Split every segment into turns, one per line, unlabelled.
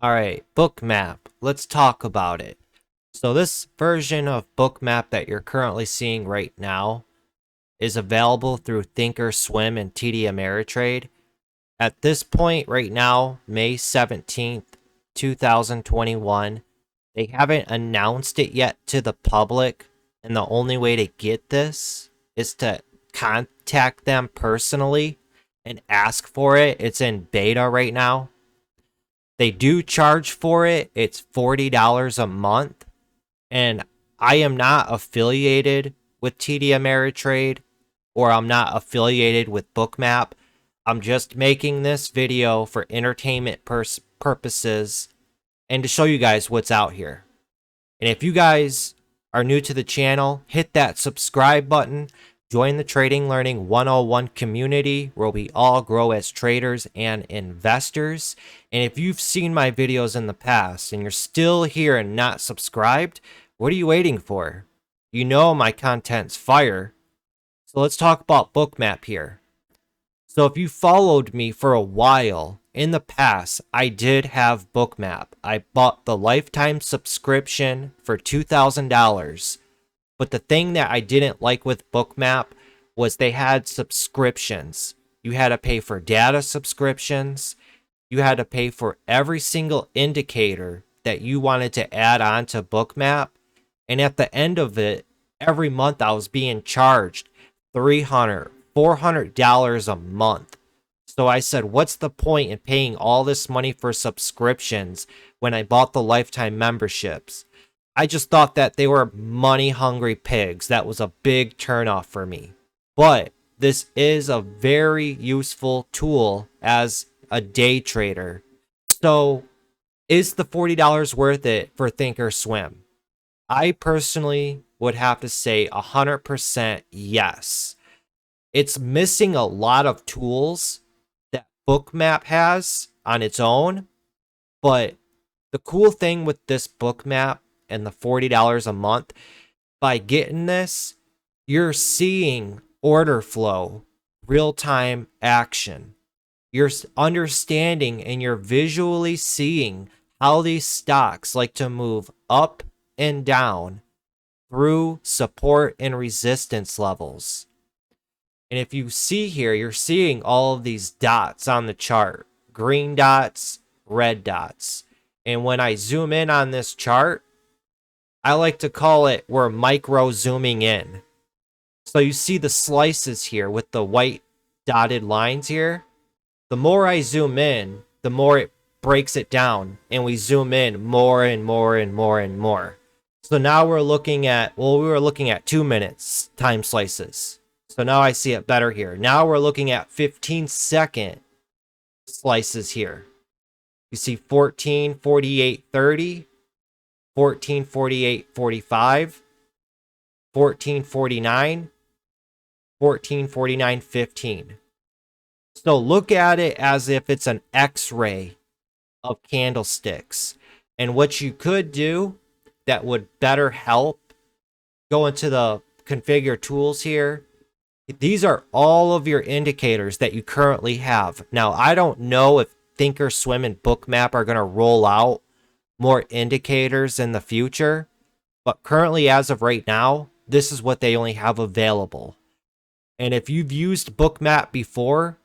Alright, Bookmap. Let's talk about it. So this version of Bookmap that you're currently seeing right now is available through Thinkorswim and TD Ameritrade. At this point right now, May 17th, 2021, they haven't announced it yet to the public, and the only way to get this is to contact them personally and ask for it. It's in beta right now. They do charge for it. It's $40 a month. And I am not affiliated with TD Ameritrade, or I'm not affiliated with Bookmap. I'm just making this video for entertainment purposes and to show you guys what's out here. And if you guys are new to the channel, hit that subscribe button. Join the Trading Learning 101 community where we all grow as traders and investors. And if you've seen my videos in the past and you're still here and not subscribed, what are you waiting for? You know my content's fire. So let's talk about Bookmap here. So if you followed me for a while, in the past, I did have Bookmap. I bought the lifetime subscription for $2,000. But the thing that I didn't like with Bookmap was they had subscriptions. You had to pay for data subscriptions. You had to pay for every single indicator that you wanted to add on to Bookmap. And at the end of it, every month I was being charged $300, $400 a month. So I said, what's the point in paying all this money for subscriptions when I bought the lifetime memberships? I just thought that they were money-hungry pigs. That was a big turnoff for me. But this is a very useful tool as a day trader. So is the $40 worth it for Thinkorswim? I personally would have to say 100% yes. It's missing a lot of tools that Bookmap has on its own. But the cool thing with this Bookmap and the $40 a month, by getting this, you're seeing order flow, real-time action. You're understanding and you're visually seeing how these stocks like to move up and down through support and resistance levels. And if you see here, you're seeing all of these dots on the chart, green dots, red dots. And when I zoom in on this chart, I like to call it we're micro zooming in. So you see the slices here with the white dotted lines here. The more I zoom in, the more it breaks it down, and we zoom in more and more and more and more. So now we're looking at, well, we were looking at 2 minutes time slices. So now I see it better here. Now we're looking at 15-second slices here. You see 14, 48, 30. 1448, 45, 1449, 1449, 15. So look at it as if it's an X-ray of candlesticks. And what you could do that would better help, go into the configure tools here. These are all of your indicators that you currently have. Now, I don't know if Thinkorswim and Bookmap are going to roll out more indicators in the future, but currently, as of right now, this is what they only have available. And if you've used Bookmap before,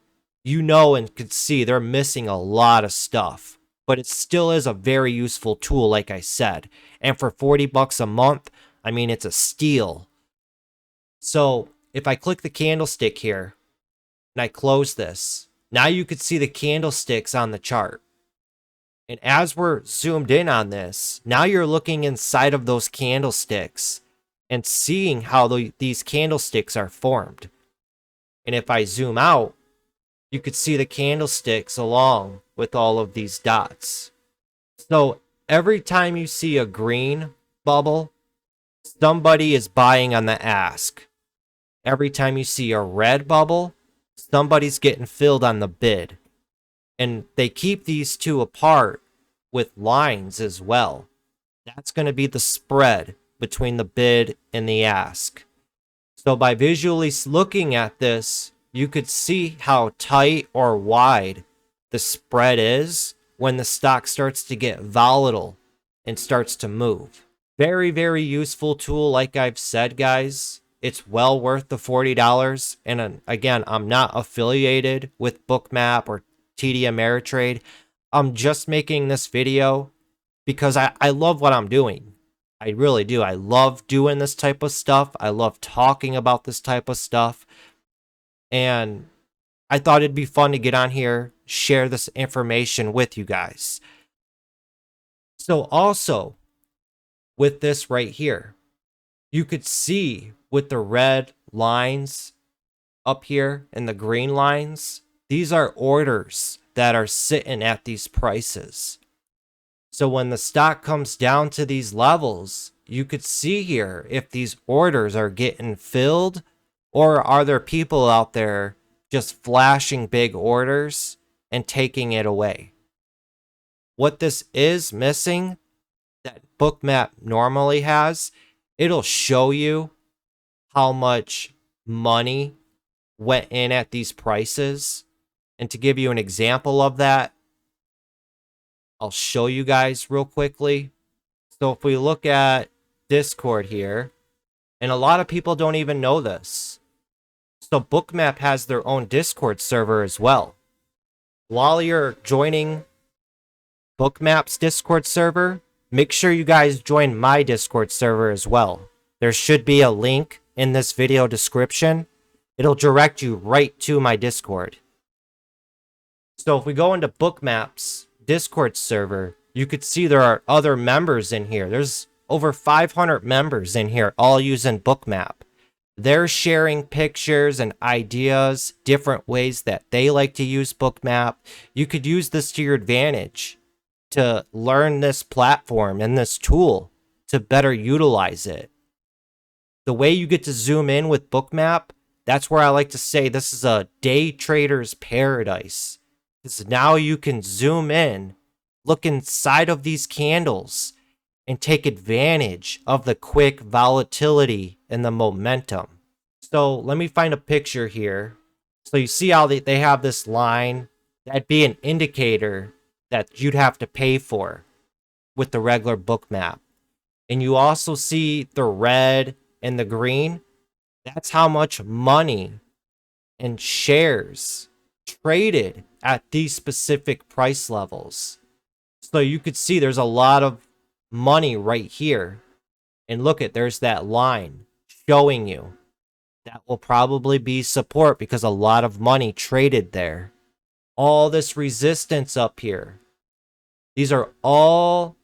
you know and could see they're missing a lot of stuff, but it still is a very useful tool, like I said. And for $40 a month, I mean, it's a steal. So if I click the candlestick here and I close this, now you could see the candlesticks on the chart. And as we're zoomed in on this, now you're looking inside of those candlesticks and seeing how these candlesticks are formed. And if I zoom out, you could see the candlesticks along with all of these dots. So every time you see a green bubble, somebody is buying on the ask. Every time you see a red bubble, somebody's getting filled on the bid. And they keep these two apart with lines as well. That's going to be the spread between the bid and the ask. So by visually looking at this, you could see how tight or wide the spread is when the stock starts to get volatile and starts to move. Very, very useful tool. Like I've said, guys, it's well worth the $40. And again, I'm not affiliated with Bookmap or TD Ameritrade. I'm just making this video because I love what I'm doing. I really do. I love doing this type of stuff. I love talking about this type of stuff. And I thought it'd be fun to get on here, share this information with you guys. So also, with this right here, you could see with the red lines up here and the green lines, these are orders that are sitting at these prices. So when the stock comes down to these levels, you could see here if these orders are getting filled, or are there people out there just flashing big orders and taking it away. What this is missing that Bookmap normally has, it'll show you how much money went in at these prices. And to give you an example of that, I'll show you guys real quickly. So if we look at Discord here, and a lot of people don't even know this. So Bookmap has their own Discord server as well. While you're joining Bookmap's Discord server, make sure you guys join my Discord server as well. There should be a link in this video description. It'll direct you right to my Discord. So if we go into Bookmap's Discord server, you could see there are other members in here. There's over 500 members in here, all using Bookmap. They're sharing pictures and ideas, different ways that they like to use Bookmap. You could use this to your advantage to learn this platform and this tool to better utilize it. The way you get to zoom in with Bookmap, that's where I like to say this is a day trader's paradise. Because now you can zoom in, look inside of these candles, and take advantage of the quick volatility and the momentum. So let me find a picture here. So you see how they have this line? That'd be an indicator that you'd have to pay for with the regular Bookmap. And you also see the red and the green. That's how much money and shares traded at these specific price levels. So you could see there's a lot of money right here. And look at, there's that line showing you. That will probably be support because a lot of money traded there. All this resistance up here. These are all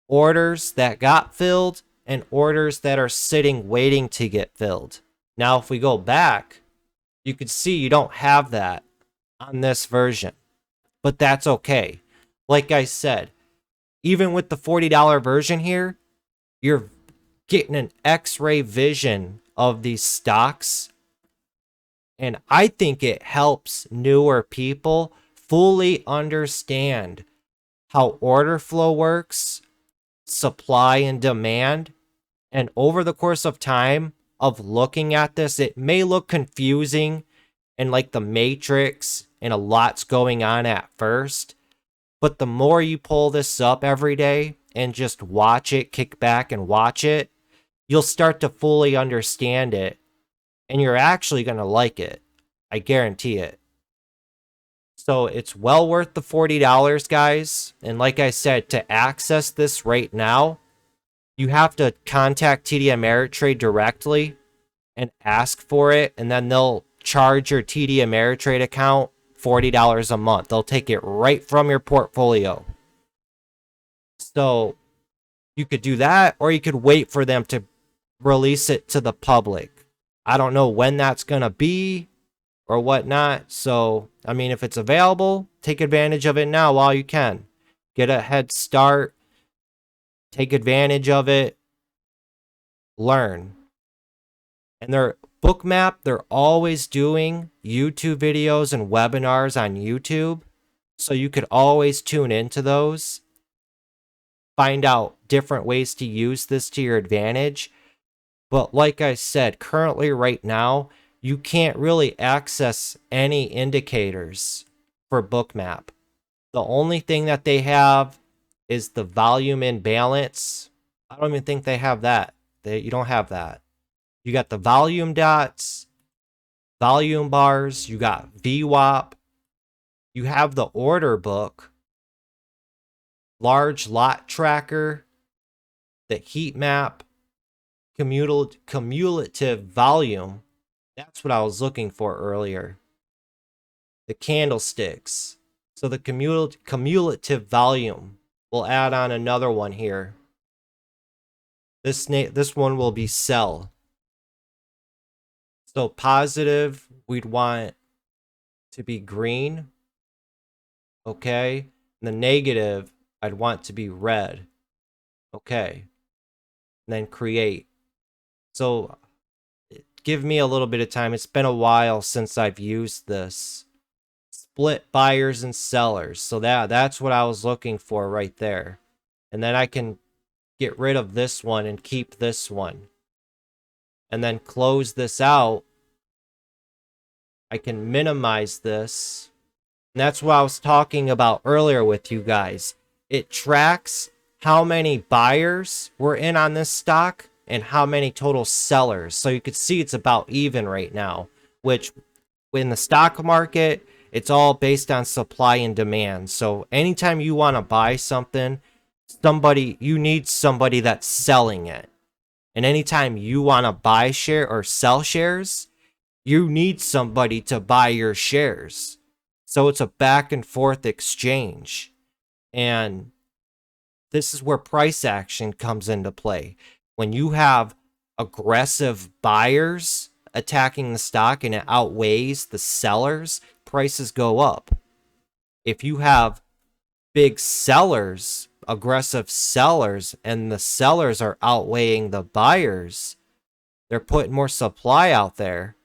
orders that got filled and orders that are sitting waiting to get filled. Now, if we go back, you can see you don't have that on this version. But that's okay. Like I said, even with the $40 version here, you're getting an X-ray vision of these stocks. And I think it helps newer people fully understand how order flow works, supply and demand. And over the course of time of looking at this, it may look confusing and like the Matrix and a lot's going on at first. But the more you pull this up every day and just watch it, kick back and watch it, you'll start to fully understand it. And you're actually going to like it. I guarantee it. So it's well worth the $40, guys. And like I said, to access this right now, you have to contact TD Ameritrade directly and ask for it. And then they'll charge your TD Ameritrade account $40 a month. They'll take it right from your portfolio. So you could do that, or you could wait for them to release it to the public. I don't know when that's going to be or whatnot. So, I mean, if it's available, take advantage of it now while you can. Get a head start. Take advantage of it. Learn. And their Bookmap, they're always doing YouTube videos and webinars on YouTube. So you could always tune into those. Find out different ways to use this to your advantage. But like I said, currently right now, you can't really access any indicators for Bookmap. The only thing that they have is the volume imbalance. I don't even think they have that. You don't have that. You got the volume dots, volume bars, you got VWAP, you have the order book, large lot tracker, the heat map, cumulative volume. That's what I was looking for earlier. The candlesticks. So the cumulative volume. We'll add on another one here. This one will be sell. So positive, we'd want to be green. Okay. And the negative, I'd want to be red. Okay. And then create. So give me a little bit of time. It's been a while since I've used this. Split buyers and sellers. So that's what I was looking for right there. And then I can get rid of this one and keep this one. And then close this out. I can minimize this. And that's what I was talking about earlier with you guys. It tracks how many buyers were in on this stock and how many total sellers. So you could see it's about even right now, which in the stock market, it's all based on supply and demand. So anytime you want to buy something, you need somebody that's selling it. And anytime you want to buy share or sell shares, you need somebody to buy your shares. So it's a back and forth exchange. And this is where price action comes into play. When you have aggressive buyers attacking the stock and it outweighs the sellers, prices go up. If you have big sellers, aggressive sellers, and the sellers are outweighing the buyers, they're putting more supply out there,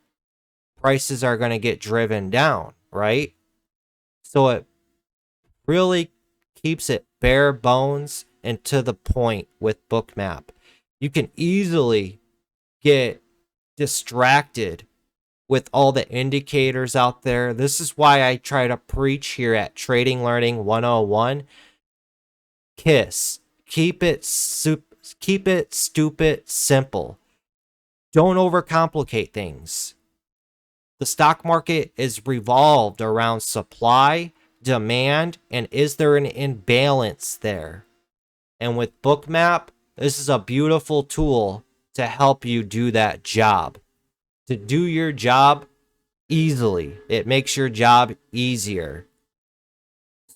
prices are going to get driven down, right? So it really keeps it bare bones and to the point with Bookmap. You can easily get distracted with all the indicators out there. This is why I try to preach here at Trading Learning 101. KISS. Keep it stupid simple. Don't overcomplicate things. The stock market is revolved around supply, demand, and is there an imbalance there? And with Bookmap, this is a beautiful tool to help you do that job. To do your job easily. It makes your job easier.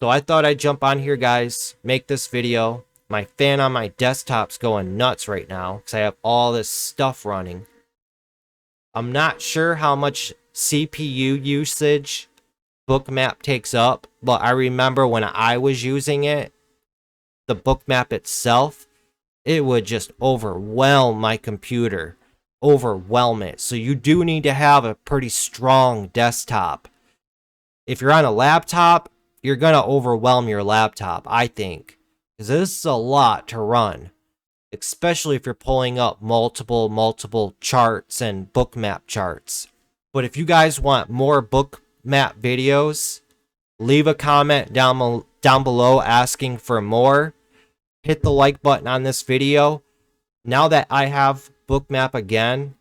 So I thought I'd jump on here, guys, make this video. My fan on my desktop's going nuts right now because I have all this stuff running. I'm not sure how much CPU usage Bookmap takes up, but I remember when I was using it, the Bookmap itself, it would just overwhelm my computer. Overwhelm it. So you do need to have a pretty strong desktop. If you're on a laptop, you're going to overwhelm your laptop, I think. Because this is a lot to run. Especially if you're pulling up multiple charts and Bookmap charts. But if you guys want more Bookmap videos, leave a comment down below asking for more. Hit the like button on this video. Now that I have Bookmap again,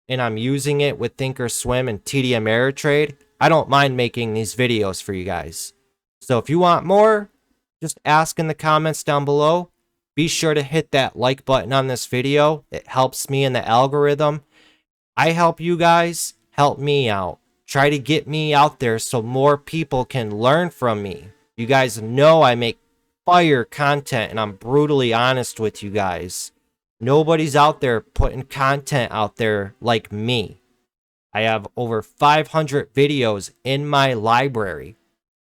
and I'm using it with Thinkorswim and TD Ameritrade, I don't mind making these videos for you guys. So if you want more, just ask in the comments down below. Be sure to hit that like button on this video. It helps me in the algorithm. I help you guys, help me out. Try to get me out there so more people can learn from me. You guys know I make fire content and I'm brutally honest with you guys. Nobody's out there putting content out there like me. I have over 500 videos in my library.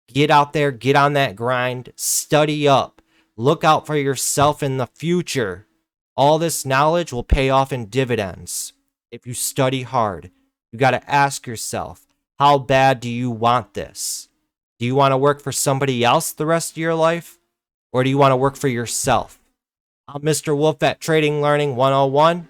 Get out there, get on that grind, study up. Look out for yourself in the future. All this knowledge will pay off in dividends if you study hard. You got to ask yourself, how bad do you want this? Do you want to work for somebody else the rest of your life? Or do you want to work for yourself? I'm Mr. Wolf at Trading Learning 101.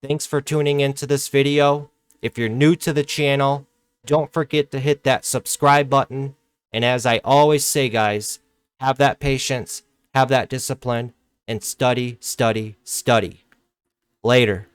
Thanks for tuning into this video. If you're new to the channel, don't forget to hit that subscribe button. And as I always say, guys, have that patience, have that discipline, and study, study, study. Later.